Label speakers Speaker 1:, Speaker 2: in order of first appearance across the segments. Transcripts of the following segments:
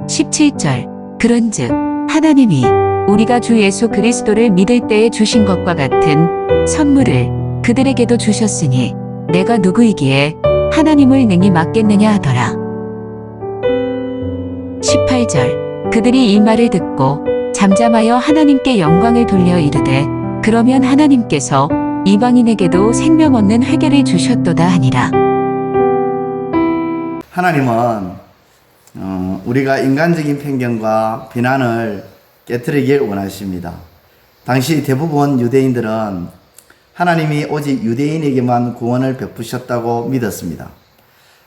Speaker 1: 17절. 그런즉 하나님이 우리가 주 예수 그리스도를 믿을 때에 주신 것과 같은 선물을 그들에게도 주셨으니 내가 누구이기에 하나님을 능히 막겠느냐 하더라. 18절. 그들이 이 말을 듣고 잠잠하여 하나님께 영광을 돌려 이르되 그러면 하나님께서 이방인에게도 생명 얻는 회개를 주셨도다 하니라.
Speaker 2: 하나님은 우리가 인간적인 편견과 비난을 깨트리길 원하십니다. 당시 대부분 유대인들은 하나님이 오직 유대인에게만 구원을 베푸셨다고 믿었습니다.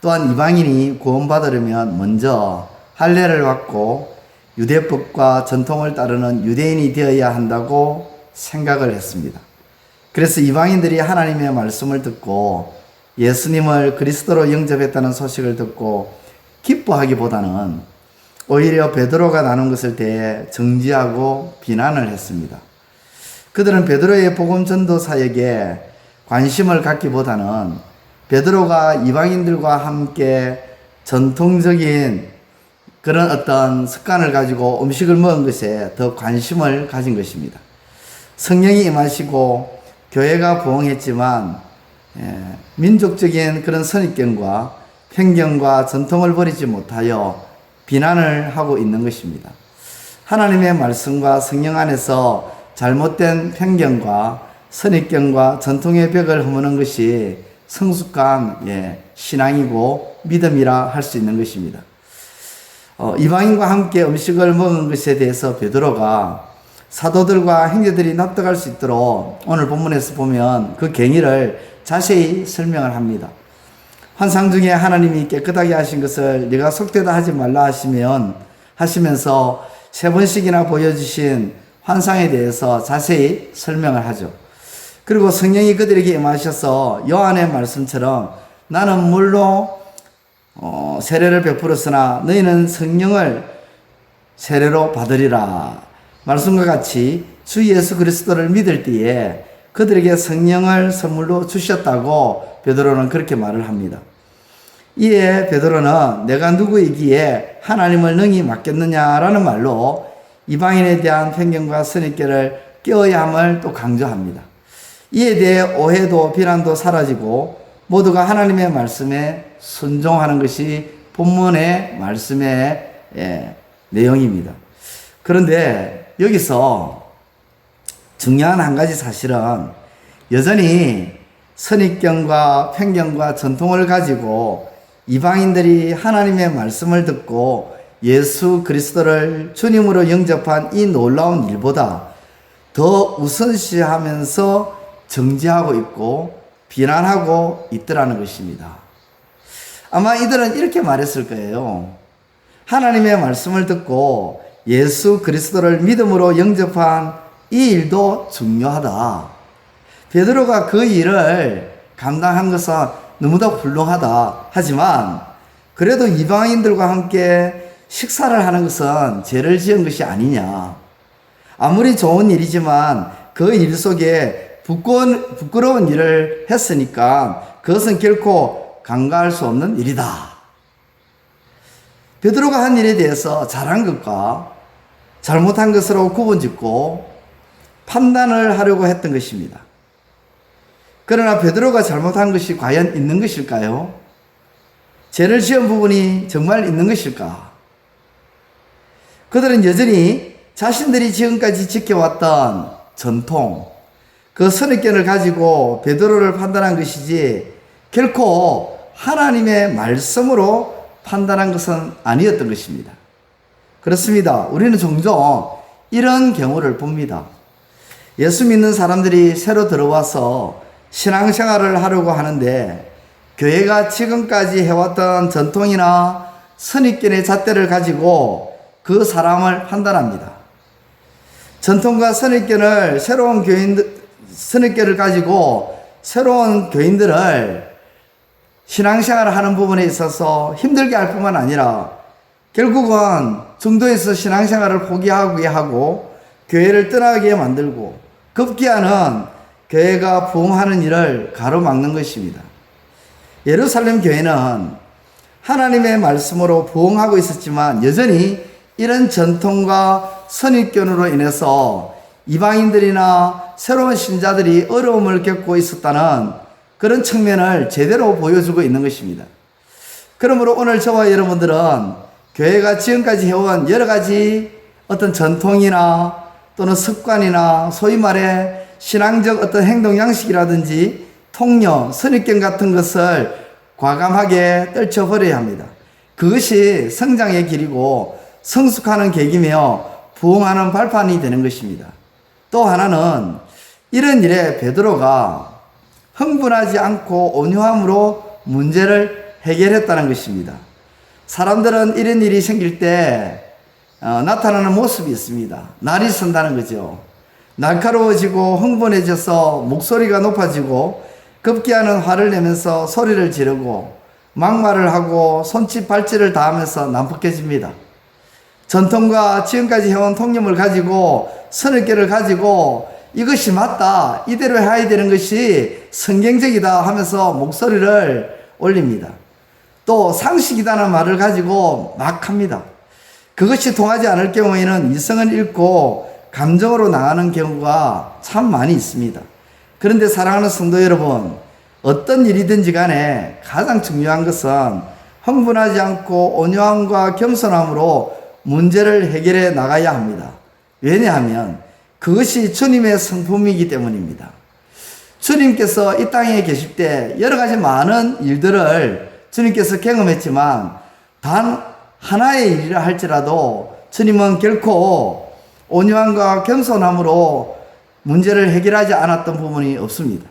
Speaker 2: 또한 이방인이 구원받으려면 먼저 할례를 받고 유대법과 전통을 따르는 유대인이 되어야 한다고 생각을 했습니다. 그래서 이방인들이 하나님의 말씀을 듣고 예수님을 그리스도로 영접했다는 소식을 듣고 기뻐하기보다는 오히려 베드로가 나눈 것을 대해 정죄하고 비난을 했습니다. 그들은 베드로의 복음 전도 사역에 관심을 갖기보다는 베드로가 이방인들과 함께 전통적인 그런 어떤 습관을 가지고 음식을 먹은 것에 더 관심을 가진 것입니다. 성령이 임하시고 교회가 부흥했지만 민족적인 그런 선입견과 편견과 전통을 버리지 못하여 비난을 하고 있는 것입니다. 하나님의 말씀과 성령 안에서 잘못된 편견과 선입견과 전통의 벽을 허무는 것이 성숙한 신앙이고 믿음이라 할 수 있는 것입니다. 이방인과 함께 음식을 먹은 것에 대해서 베드로가 사도들과 형제들이 납득할 수 있도록 오늘 본문에서 보면 그 경위를 자세히 설명을 합니다. 환상 중에 하나님이 깨끗하게 하신 것을 네가 속되다 하지 말라 하시면서 3번씩이나 보여주신 환상에 대해서 자세히 설명을 하죠. 그리고 성령이 그들에게 임하셔서 요한의 말씀처럼 나는 물로 세례를 베풀었으나 너희는 성령을 세례로 받으리라. 말씀과 같이 주 예수 그리스도를 믿을 때에 그들에게 성령을 선물로 주셨다고 베드로는 그렇게 말을 합니다. 이에 베드로는 내가 누구이기에 하나님을 능히 맡겠느냐라는 말로 이방인에 대한 편견과 선입견을 깨어야 함을 또 강조합니다. 이에 대해 오해도 비난도 사라지고 모두가 하나님의 말씀에 순종하는 것이 본문의 말씀의 내용입니다. 그런데 여기서 중요한 한 가지 사실은 여전히 선입견과 편견과 전통을 가지고 이방인들이 하나님의 말씀을 듣고 예수 그리스도를 주님으로 영접한 이 놀라운 일보다 더 우선시하면서 정죄하고 있고 비난하고 있더라는 것입니다. 아마 이들은 이렇게 말했을 거예요. 하나님의 말씀을 듣고 예수 그리스도를 믿음으로 영접한 이 일도 중요하다. 베드로가 그 일을 감당한 것은 너무나 훌륭하다. 하지만 그래도 이방인들과 함께 식사를 하는 것은 죄를 지은 것이 아니냐. 아무리 좋은 일이지만 그 일 속에 부끄러운 일을 했으니까 그것은 결코 간과할 수 없는 일이다. 베드로가 한 일에 대해서 잘한 것과 잘못한 것으로 구분짓고 판단을 하려고 했던 것입니다. 그러나 베드로가 잘못한 것이 과연 있는 것일까요? 죄를 지은 부분이 정말 있는 것일까? 그들은 여전히 자신들이 지금까지 지켜왔던 전통, 그 선입견을 가지고 베드로를 판단한 것이지 결코 하나님의 말씀으로 판단한 것은 아니었던 것입니다. 그렇습니다. 우리는 종종 이런 경우를 봅니다. 예수 믿는 사람들이 새로 들어와서 신앙생활을 하려고 하는데 교회가 지금까지 해왔던 전통이나 선입견의 잣대를 가지고 그 사람을 판단합니다. 전통과 선입견을 선입견을 가지고 새로운 교인들을 신앙생활을 하는 부분에 있어서 힘들게 할 뿐만 아니라 결국은 중도에서 신앙생활을 포기하게 하고 교회를 떠나게 만들고 급기야는 교회가 부흥하는 일을 가로막는 것입니다. 예루살렘 교회는 하나님의 말씀으로 부흥하고 있었지만 여전히 이런 전통과 선입견으로 인해서 이방인들이나 새로운 신자들이 어려움을 겪고 있었다는 그런 측면을 제대로 보여주고 있는 것입니다. 그러므로 오늘 저와 여러분들은 교회가 지금까지 해온 여러 가지 어떤 전통이나 또는 습관이나 소위 말해 신앙적 어떤 행동 양식이라든지 통념, 선입견 같은 것을 과감하게 떨쳐버려야 합니다. 그것이 성장의 길이고 성숙하는 계기며 부흥하는 발판이 되는 것입니다. 또 하나는 이런 일에 베드로가 흥분하지 않고 온유함으로 문제를 해결했다는 것입니다. 사람들은 이런 일이 생길 때 나타나는 모습이 있습니다. 날이 선다는 거죠. 날카로워지고 흥분해져서 목소리가 높아지고 급기야는 화를 내면서 소리를 지르고 막말을 하고 손짓 발짓을 다하면서 난폭해집니다. 전통과 지금까지 해온 통념을 가지고 선입견을 가지고 이것이 맞다, 이대로 해야 되는 것이 성경적이다 하면서 목소리를 올립니다. 또 상식이다는 말을 가지고 막 합니다. 그것이 통하지 않을 경우에는 이성을 잃고 감정으로 나가는 경우가 참 많이 있습니다. 그런데 사랑하는 성도 여러분, 어떤 일이든지 간에 가장 중요한 것은 흥분하지 않고 온유함과 겸손함으로 문제를 해결해 나가야 합니다. 왜냐하면 그것이 주님의 성품이기 때문입니다. 주님께서 이 땅에 계실 때 여러 가지 많은 일들을 주님께서 경험했지만 단 하나의 일이라 할지라도 주님은 결코 온유함과 겸손함으로 문제를 해결하지 않았던 부분이 없습니다.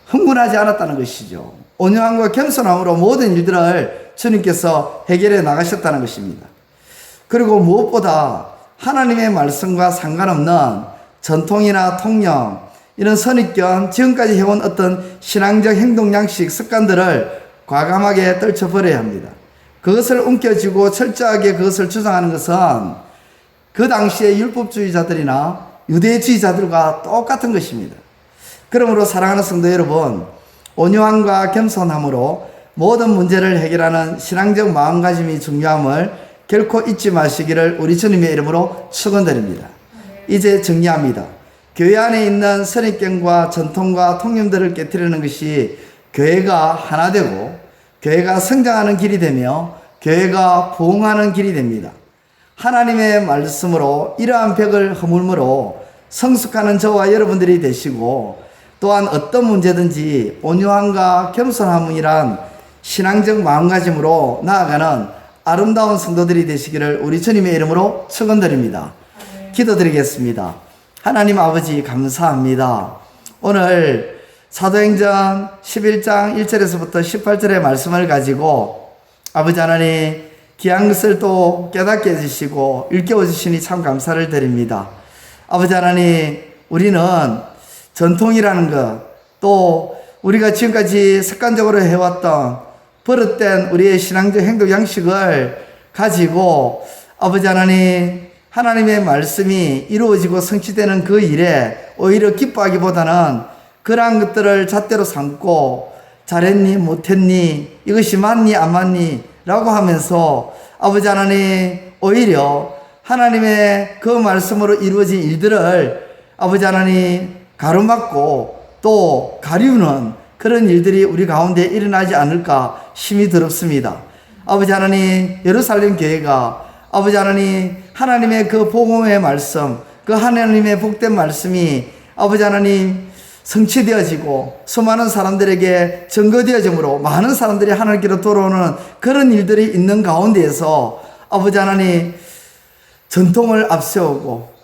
Speaker 2: 흥분하지 않았다는 것이죠. 온유함과 겸손함으로 모든 일들을 주님께서 해결해 나가셨다는 것입니다. 그리고 무엇보다 하나님의 말씀과 상관없는 전통이나 통념, 이런 선입견, 지금까지 해온 어떤 신앙적 행동 양식, 습관들을 과감하게 떨쳐버려야 합니다. 그것을 움켜쥐고 철저하게 그것을 주장하는 것은 그 당시의 율법주의자들이나 유대주의자들과 똑같은 것입니다. 그러므로 사랑하는 성도 여러분, 온유함과 겸손함으로 모든 문제를 해결하는 신앙적 마음가짐이 중요함을 결코 잊지 마시기를 우리 주님의 이름으로 축원드립니다. 이제 정리합니다. 교회 안에 있는 선입견과 전통과 통념들을 깨뜨리는 것이 교회가 하나 되고 교회가 성장하는 길이 되며 교회가 부흥하는 길이 됩니다. 하나님의 말씀으로 이러한 벽을 허물므로 성숙하는 저와 여러분들이 되시고, 또한 어떤 문제든지 온유함과 겸손함이란 신앙적 마음가짐으로 나아가는 아름다운 성도들이 되시기를 우리 주님의 이름으로 축원드립니다. 기도드리겠습니다. 하나님 아버지 감사합니다. 오늘 사도행전 11장 1절에서부터 18절의 말씀을 가지고 아버지 하나님 귀한 것을 또 깨닫게 해주시고 일깨워 주시니 참 감사를 드립니다. 아버지 하나님, 우리는 전통이라는 것, 또 우리가 지금까지 습관적으로 해왔던 버릇된 우리의 신앙적 행동 양식을 가지고 아버지 하나님, 하나님의 말씀이 이루어지고 성취되는 그 일에 오히려 기뻐하기보다는 그러한 것들을 잣대로 삼고 잘했니 못했니, 이것이 맞니 안 맞니 라고 하면서 아버지 하나님, 오히려 하나님의 그 말씀으로 이루어진 일들을 아버지 하나님 가로막고 또 가리우는 그런 일들이 우리 가운데 일어나지 않을까 심히 두렵습니다. 아버지 하나님, 예루살렘 교회가 아버지 하나님, 하나님의 그 복음의 말씀, 그 하나님의 복된 말씀이 아버지 하나님 성취되어지고 수많은 사람들에게 증거되어짐으로 많은 사람들이 하나님께로 돌아오는 그런 일들이 있는 가운데에서 아버지 하나님 전통을 앞세우고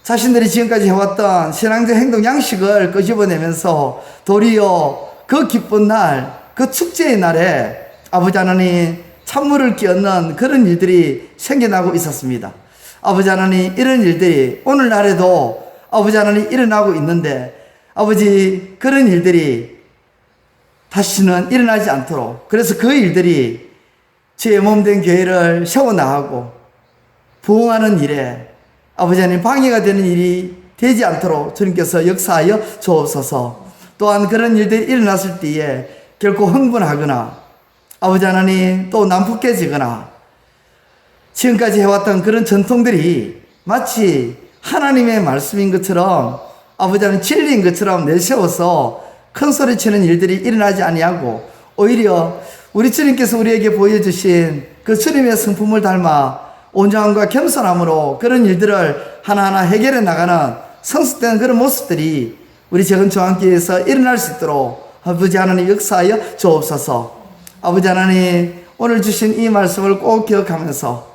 Speaker 2: 자신들이 지금까지 해왔던 신앙적 행동 양식을 끄집어내면서 도리어 그 기쁜 날, 그 축제의 날에 아버지 하나님 찬물을 끼얹는 그런 일들이 생겨나고 있었습니다. 아버지 하나님, 이런 일들이 오늘날에도 아버지 하나님 일어나고 있는데 아버지, 그런 일들이 다시는 일어나지 않도록, 그래서 그 일들이 주의 몸된 교회를 세워나가고 부흥하는 일에 아버지 하나님 방해가 되는 일이 되지 않도록 주님께서 역사하여 주옵소서. 또한 그런 일들이 일어났을 때에 결코 흥분하거나 아버지 하나님 또 난폭해지거나 지금까지 해왔던 그런 전통들이 마치 하나님의 말씀인 것처럼 아버지 하나님 진리인 것처럼 내세워서 큰 소리치는 일들이 일어나지 아니하고 오히려 우리 주님께서 우리에게 보여주신 그 주님의 성품을 닮아 온전함과 겸손함으로 그런 일들을 하나하나 해결해 나가는 성숙된 그런 모습들이 우리 적은 조항교회에서 일어날 수 있도록 아버지 하나님 역사하여 주옵소서. 아버지 하나님 오늘 주신 이 말씀을 꼭 기억하면서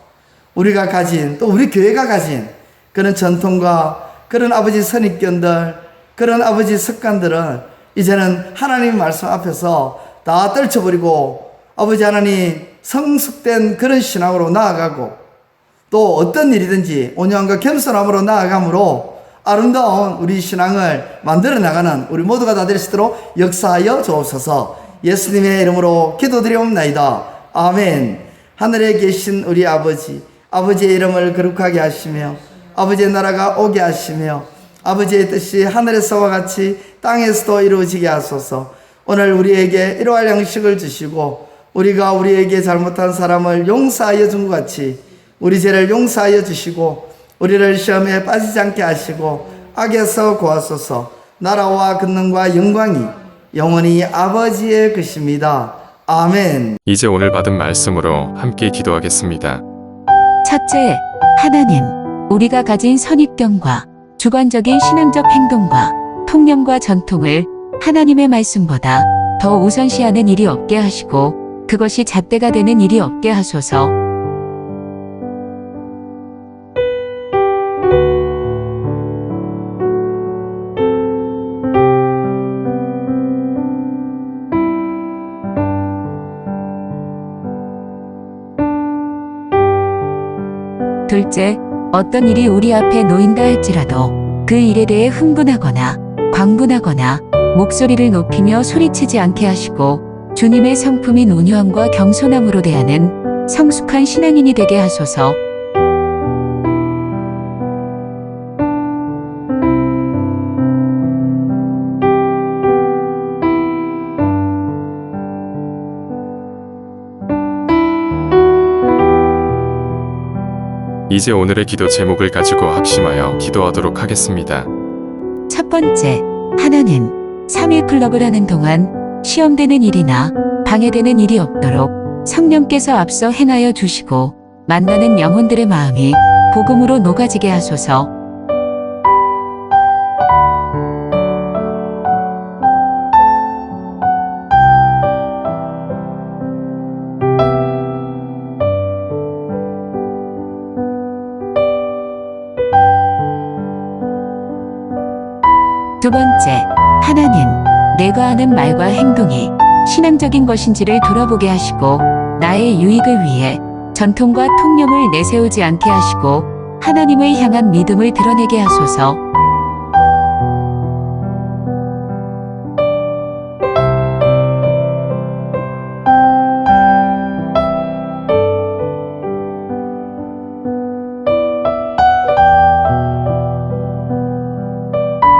Speaker 2: 우리가 가진 또 우리 교회가 가진 그런 전통과 그런 아버지 선입견들 그런 아버지 습관들은 이제는 하나님 말씀 앞에서 다 떨쳐버리고 아버지 하나님 성숙된 그런 신앙으로 나아가고 또 어떤 일이든지 온유함과 겸손함으로 나아감으로 아름다운 우리 신앙을 만들어 나가는 우리 모두가 다 될 수 있도록 역사하여 주옵소서. 예수님의 이름으로 기도드리옵나이다. 아멘. 하늘에 계신 우리 아버지, 아버지의 이름을 거룩하게 하시며 아버지의 나라가 오게 하시며 아버지의 뜻이 하늘에서와 같이 땅에서도 이루어지게 하소서. 오늘 우리에게 일용할 양식을 주시고 우리가 우리에게 잘못한 사람을 용서하여 준 것 같이 우리 죄를 용서하여 주시고 우리를 시험에 빠지지 않게 하시고 악에서 구하소서. 나라와 권능과 영광이 영원히 아버지의 것입니다. 아멘.
Speaker 3: 이제 오늘 받은 말씀으로 함께 기도하겠습니다.
Speaker 1: 첫째, 하나님, 우리가 가진 선입견과 주관적인 신앙적 행동과 통념과 전통을 하나님의 말씀보다 더 우선시하는 일이 없게 하시고 그것이 잣대가 되는 일이 없게 하소서. 둘째, 어떤 일이 우리 앞에 놓인다 할지라도 그 일에 대해 흥분하거나 광분하거나 목소리를 높이며 소리치지 않게 하시고 주님의 성품인 온유함과 겸손함으로 대하는 성숙한 신앙인이 되게 하소서.
Speaker 3: 이제 오늘의 기도 제목을 가지고 확심하여 기도하도록 하겠습니다.
Speaker 1: 첫 번째, 하나님, 3일 클럽을 하는 동안 시험되는 일이나 방해되는 일이 없도록 성령께서 앞서 행하여 주시고 만나는 영혼들의 마음이 복음으로 녹아지게 하소서. 두 번째, 하나님, 내가 하는 말과 행동이 신앙적인 것인지를 돌아보게 하시고 나의 유익을 위해 전통과 통념을 내세우지 않게 하시고 하나님을 향한 믿음을 드러내게 하소서.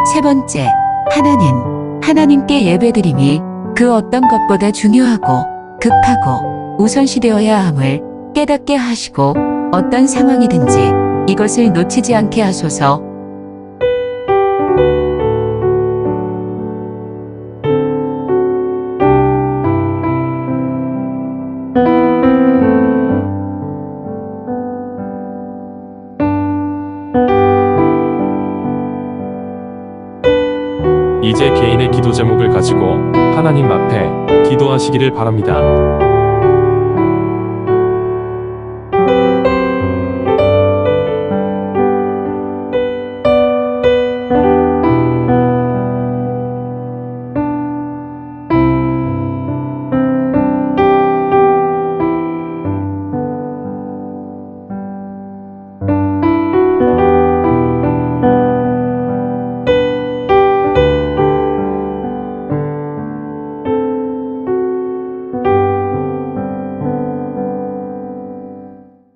Speaker 1: 세 번째, 하나님, 하나님께 예배드림이 그 어떤 것보다 중요하고 급하고 우선시되어야 함을 깨닫게 하시고 어떤 상황이든지 이것을 놓치지 않게 하소서.
Speaker 4: 이제 개인의 기도 제목을 가지고 하나님 앞에 기도하시기를 바랍니다.